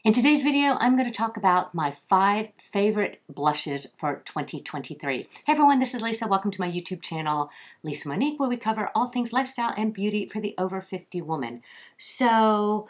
In today's video, I'm going to talk about my 5 favorite blushes for 2023. Hey everyone, this is Lisa. Welcome to my YouTube channel, Lisa Monique, where we cover all things lifestyle and beauty for the over 50 woman. So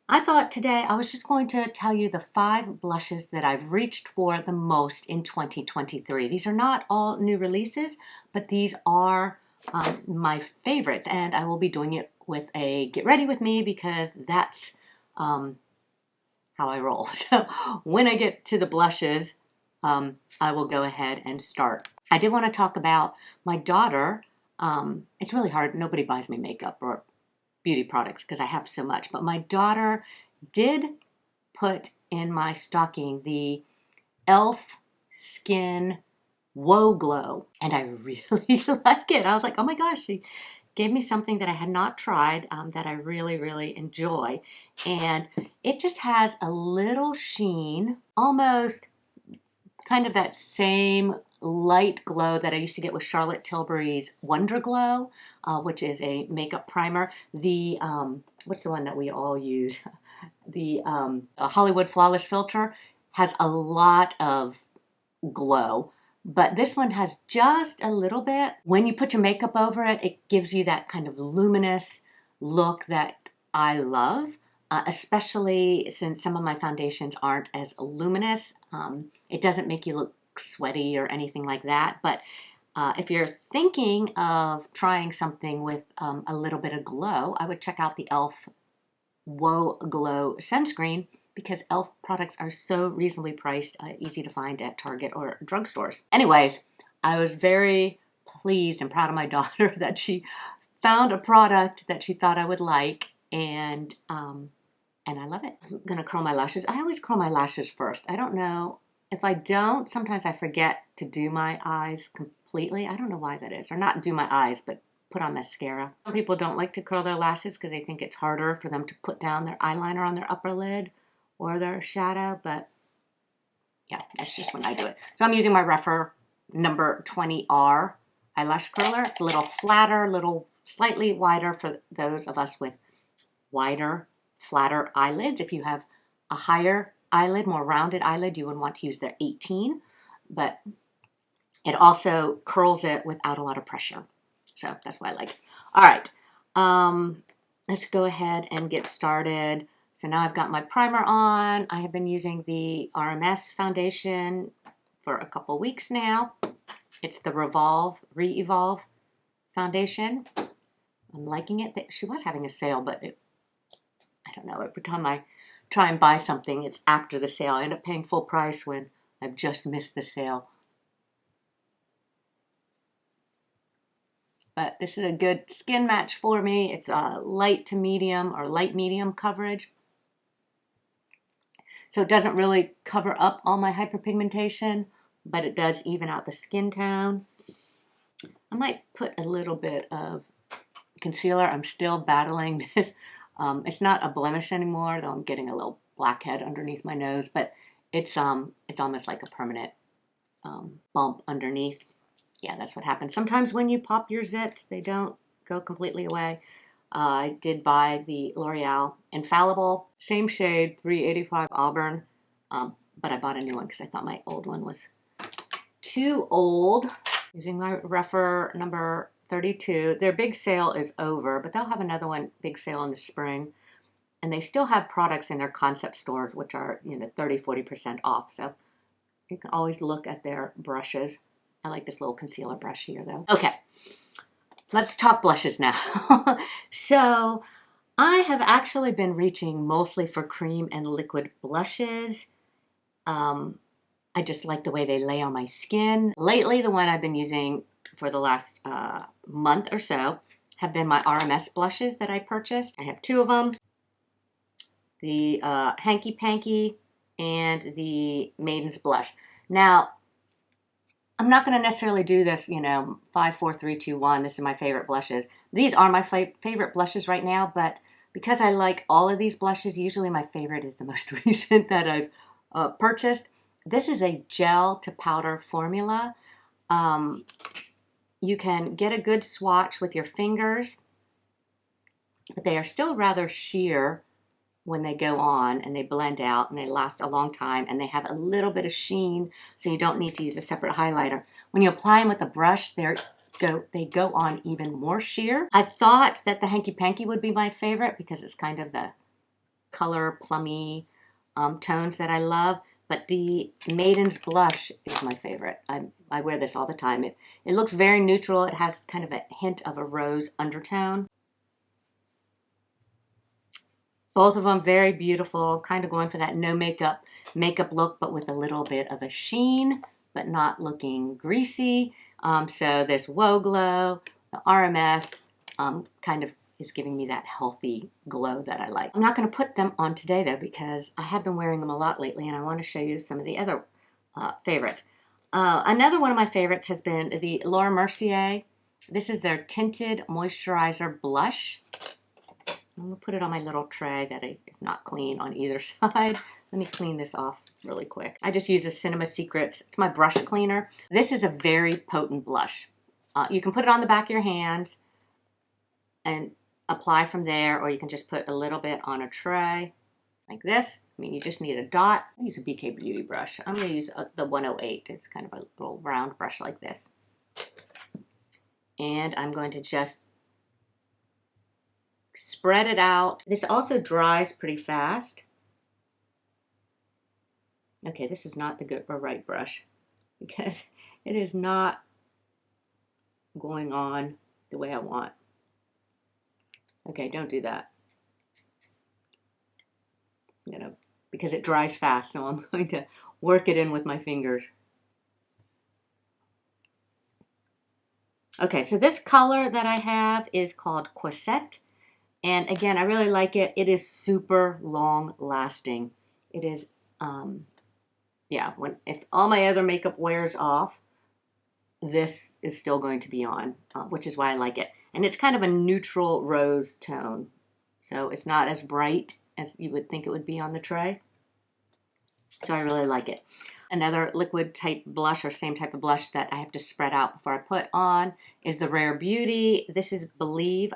I thought today I was just going to tell you the 5 blushes that I've reached for the most in 2023. These are not all new releases, but these are my favorites, and I will be doing it with a get ready with me because that's how I roll. So when I get to the blushes, I will go ahead and start. I did want to talk about my daughter. It's really hard. Nobody buys me makeup or beauty products because I have so much. But my daughter did put in my stocking the e.l.f. Skin Whoa Glow. And I really like it. I was like, oh my gosh, she gave me something that I had not tried that I really, really enjoy. And it just has a little sheen, almost kind of that same light glow that I used to get with Charlotte Tilbury's Wonder Glow, which is a makeup primer. The, what's the one that we all use? The Hollywood Flawless Filter has a lot of glow. But this one has just a little bit. When you put your makeup over it, it gives you that kind of luminous look that I love, especially since some of my foundations aren't as luminous. It doesn't make you look sweaty or anything like that. But if you're thinking of trying something with a little bit of glow, I would check out the e.l.f. Whoa Glow sunscreen, because e.l.f. products are so reasonably priced, easy to find at Target or drugstores. Anyways, I was very pleased and proud of my daughter that she found a product that she thought I would like, and I love it. I'm gonna curl my lashes. I always curl my lashes first. I don't know. If I don't, sometimes I forget to do my eyes completely. I don't know why that is. Or not do my eyes, but put on mascara. Some people don't like to curl their lashes because they think it's harder for them to put down their eyeliner on their upper lid or their shadow, but yeah, that's just when I do it. So I'm using my Rephr number 20R eyelash curler. It's a little flatter, slightly wider for those of us with wider, flatter eyelids. If you have a higher eyelid, more rounded eyelid, you would want to use their 18, but it also curls it without a lot of pressure. So that's why I like it. All right, let's go ahead and get started. So now I've got my primer on. I have been using the RMS foundation for a couple weeks now. It's the Re-Evolve foundation. I'm liking it. She was having a sale, but I don't know. Every time I try and buy something, it's after the sale. I end up paying full price when I've just missed the sale. But this is a good skin match for me. It's a light to medium or light medium coverage. So it doesn't really cover up all my hyperpigmentation, but it does even out the skin tone. I might put a little bit of concealer. I'm still battling this. It's not a blemish anymore, though I'm getting a little blackhead underneath my nose, but it's almost like a permanent bump underneath. Yeah, that's what happens. Sometimes when you pop your zits, they don't go completely away. I did buy the L'Oreal Infallible, same shade, 385 Auburn, but I bought a new one because I thought my old one was too old. Using my Rephr number 32. Their big sale is over, but they'll have another one, big sale in the spring. And they still have products in their concept stores, which are, 30-40% off. So you can always look at their brushes. I like this little concealer brush here, though. Okay. Let's talk blushes now. So I have actually been reaching mostly for cream and liquid blushes. I just like the way they lay on my skin. Lately, the one I've been using for the last month or so have been my RMS blushes that I purchased. I have 2 of them. The Hanky Panky and the Maiden's Blush. Now, I'm not going to necessarily do this, 5, 4, 3, 2, 1. This is my favorite blushes. These are my favorite blushes right now, but because I like all of these blushes, usually my favorite is the most recent that I've purchased. This is a gel to powder formula. You can get a good swatch with your fingers, but they are still rather sheer when they go on, and they blend out and they last a long time, and they have a little bit of sheen, so you don't need to use a separate highlighter. When you apply them with a brush, they go on even more sheer. I thought that the Hanky Panky would be my favorite because it's kind of the color plummy tones that I love, but the Maiden's Blush is my favorite. I wear this all the time. It looks very neutral. It has kind of a hint of a rose undertone. Both of them very beautiful, kind of going for that no makeup look, but with a little bit of a sheen, but not looking greasy. So this Woe Glow, the RMS, kind of is giving me that healthy glow that I like. I'm not going to put them on today though, because I have been wearing them a lot lately, and I want to show you some of the other favorites. Another one of my favorites has been the Laura Mercier. This is their Tinted Moisturizer Blush. I'm going to put it on my little tray that is not clean on either side. Let me clean this off really quick. I just use the Cinema Secrets. It's my brush cleaner. This is a very potent blush. You can put it on the back of your hands and apply from there, or you can just put a little bit on a tray like this. I mean, you just need a dot. I use a BK Beauty brush. I'm going to use the 108. It's kind of a little round brush like this. And I'm going to just spread it out. This also dries pretty fast. Okay, this is not the right brush because it is not going on the way I want. Okay, don't do that. Because it dries fast, so I'm going to work it in with my fingers. Okay, so this color that I have is called Quisette. And again, I really like it. It is super long lasting. It is, yeah, if all my other makeup wears off, this is still going to be on, which is why I like it. And it's kind of a neutral rose tone. So it's not as bright as you would think it would be on the tray. So I really like it. Another liquid type blush, or same type of blush that I have to spread out before I put on, is the Rare Beauty. This is Believe.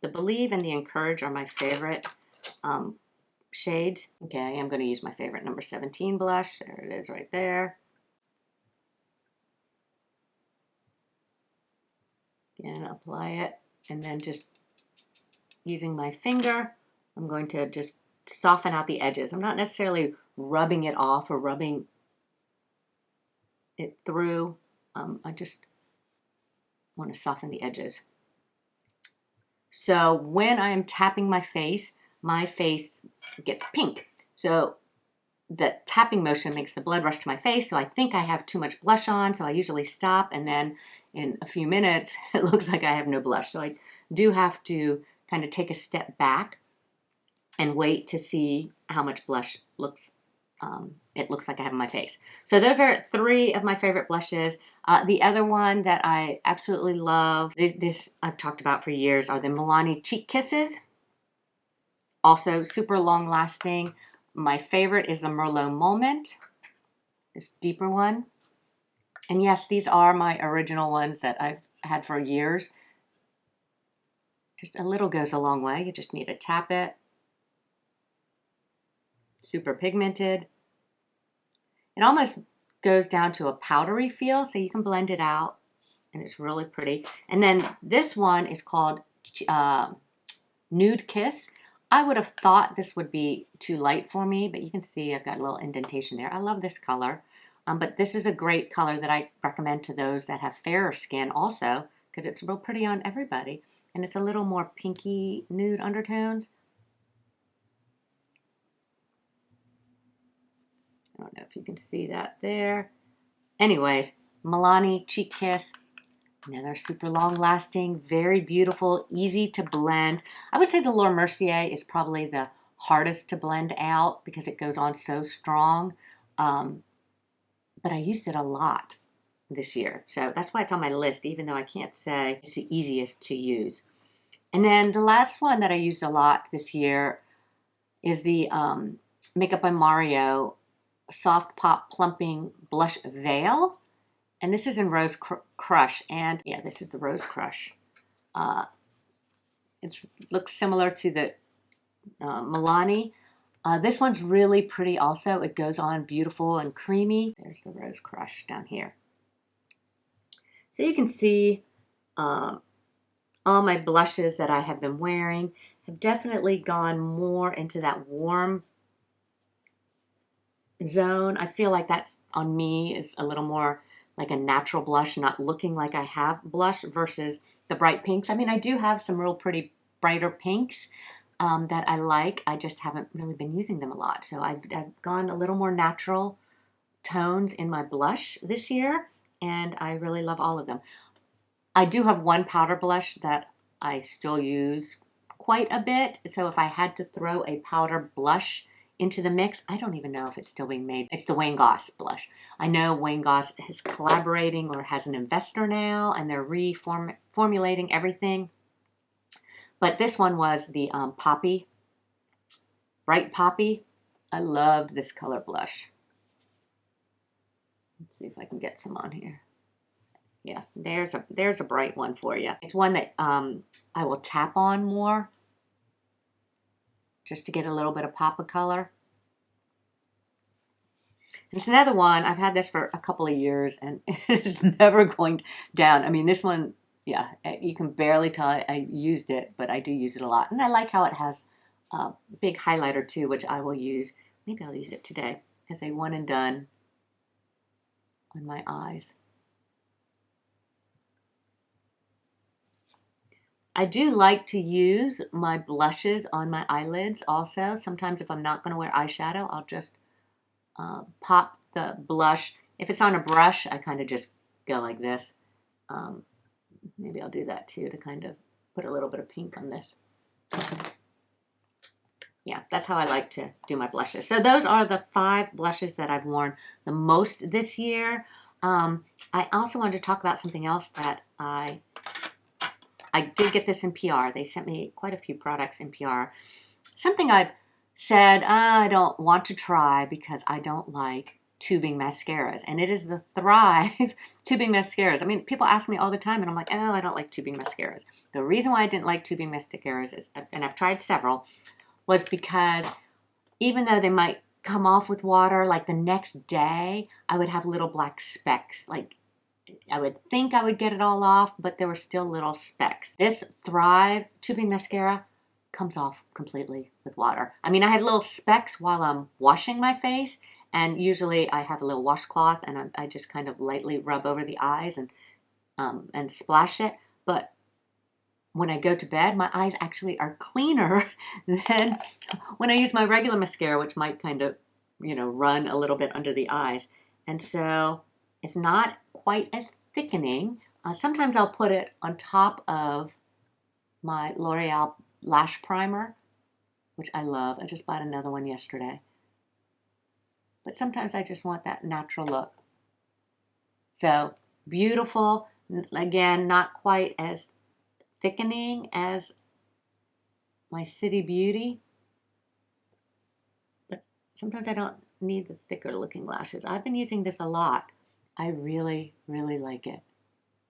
The Believe and the Encourage are my favorite shades. Okay, I am going to use my favorite number 17 blush. There it is right there. Again, apply it, and then just using my finger, I'm going to just soften out the edges. I'm not necessarily rubbing it off or rubbing it through. I just want to soften the edges. So when I am tapping my face gets pink. So the tapping motion makes the blood rush to my face, so I think I have too much blush on, so I usually stop, and then in a few minutes, it looks like I have no blush. So I do have to kind of take a step back and wait to see how much blush it looks like I have on my face. So those are 3 of my favorite blushes. The other one that I absolutely love, this I've talked about for years, are the Milani Cheek Kisses. Also super long lasting. My favorite is the Merlot Moment, this deeper one. And yes, these are my original ones that I've had for years. Just a little goes a long way. You just need to tap it. Super pigmented. It almost goes down to a powdery feel, so you can blend it out, and it's really pretty. And then this one is called Nude Kiss. I would have thought this would be too light for me, but you can see I've got a little indentation there. I love this color, but this is a great color that I recommend to those that have fairer skin also, because it's real pretty on everybody, and it's a little more pinky nude undertones. I don't know if you can see that there. Anyways, Milani Cheek Kiss. Another super long lasting, very beautiful, easy to blend. I would say the Laura Mercier is probably the hardest to blend out because it goes on so strong. But I used it a lot this year. So that's why it's on my list, even though I can't say it's the easiest to use. And then the last one that I used a lot this year is the Makeup by Mario Soft Pop Plumping Blush Veil. And this is in Rose Crush. And yeah, this is the Rose Crush. It looks similar to the Milani. This one's really pretty also. It goes on beautiful and creamy. There's the Rose Crush down here. So you can see all my blushes that I have been wearing have definitely gone more into that warm zone. I feel like that on me is a little more like a natural blush, not looking like I have blush versus the bright pinks. I mean, I do have some real pretty brighter pinks that I like. I just haven't really been using them a lot. So I've gone a little more natural tones in my blush this year, and I really love all of them. I do have one powder blush that I still use quite a bit. So if I had to throw a powder blush into the mix, I don't even know if it's still being made. It's the Wayne Goss blush. I know Wayne Goss is collaborating or has an investor now, and they're reformulating everything. But this one was the Poppy, Bright Poppy. I loved this color blush. Let's see if I can get some on here. Yeah, there's a bright one for you. It's one that I will tap on more just to get a little bit of pop of color. It's another one. I've had this for a couple of years and it's never going down. I mean, this one, yeah, you can barely tell I used it, but I do use it a lot. And I like how it has a big highlighter too, which I will use. Maybe I'll use it today as a one and done on my eyes. I do like to use my blushes on my eyelids also. Sometimes if I'm not going to wear eyeshadow, I'll just pop the blush. If it's on a brush, I kind of just go like this. Maybe I'll do that too to kind of put a little bit of pink on this. Yeah, that's how I like to do my blushes. So those are the 5 blushes that I've worn the most this year. I also wanted to talk about something else that I did get this in PR. They sent me quite a few products in PR. Something I've said I don't want to try because I don't like tubing mascaras. And it is the Thrive tubing mascaras. I mean, people ask me all the time and I'm like, oh, I don't like tubing mascaras. The reason why I didn't like tubing mascaras is, and I've tried several, was because even though they might come off with water, like the next day, I would have little black specks. Like I would think I would get it all off, but there were still little specks. This Thrive tubing mascara comes off completely with water. I mean, I had little specks while I'm washing my face, and usually I have a little washcloth and I just kind of lightly rub over the eyes and splash it. But when I go to bed, my eyes actually are cleaner than when I use my regular mascara, which might kind of, run a little bit under the eyes. And so it's not quite as thickening. Sometimes I'll put it on top of my L'Oreal Lash Primer, which I love. I just bought another one yesterday. But sometimes I just want that natural look. So beautiful. Again, not quite as thickening as my City Beauty. But sometimes I don't need the thicker looking lashes. I've been using this a lot. I really, really like it.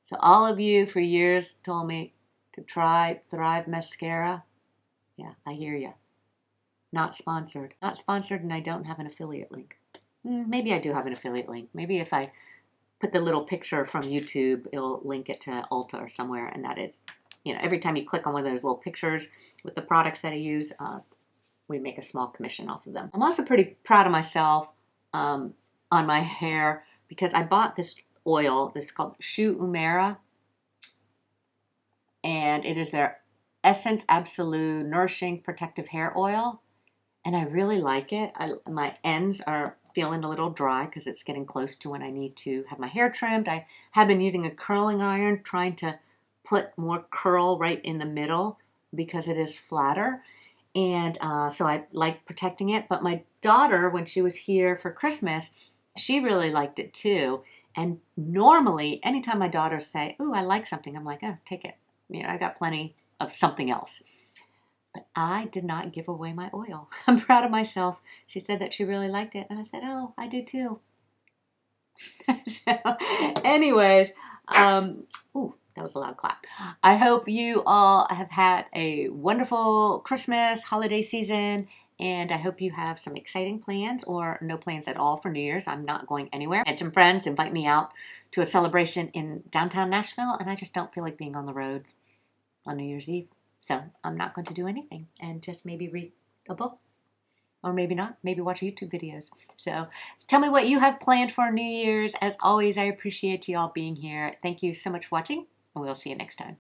So all of you for years told me to try Thrive Mascara. Yeah, I hear you. Not sponsored. Not sponsored, and I don't have an affiliate link. Maybe I do have an affiliate link. Maybe if I put the little picture from YouTube, it'll link it to Ulta or somewhere, and that is, every time you click on one of those little pictures with the products that I use, we make a small commission off of them. I'm also pretty proud of myself on my hair because I bought this oil. This is called Shu Uemura, and it is their Essence Absolute Nourishing Protective Hair Oil, and I really like it. My ends are feeling a little dry because it's getting close to when I need to have my hair trimmed. I have been using a curling iron, trying to put more curl right in the middle because it is flatter. And so I like protecting it. But my daughter, when she was here for Christmas, she really liked it too. And normally, anytime my daughters say, "Ooh, I like something," I'm like, "Oh, take it. I got plenty of something else." But I did not give away my oil. I'm proud of myself. She said that she really liked it. And I said, "Oh, I do too." So, anyways, ooh, That was a loud clap. I hope you all have had a wonderful Christmas holiday season, and I hope you have some exciting plans or no plans at all for New Year's. I'm not going anywhere. I had some friends invite me out to a celebration in downtown Nashville, and I just don't feel like being on the roads on New Year's Eve. So I'm not going to do anything and just maybe read a book. Or maybe not. Maybe watch YouTube videos. So tell me what you have planned for New Year's. As always, I appreciate you all being here. Thank you so much for watching, and we'll see you next time.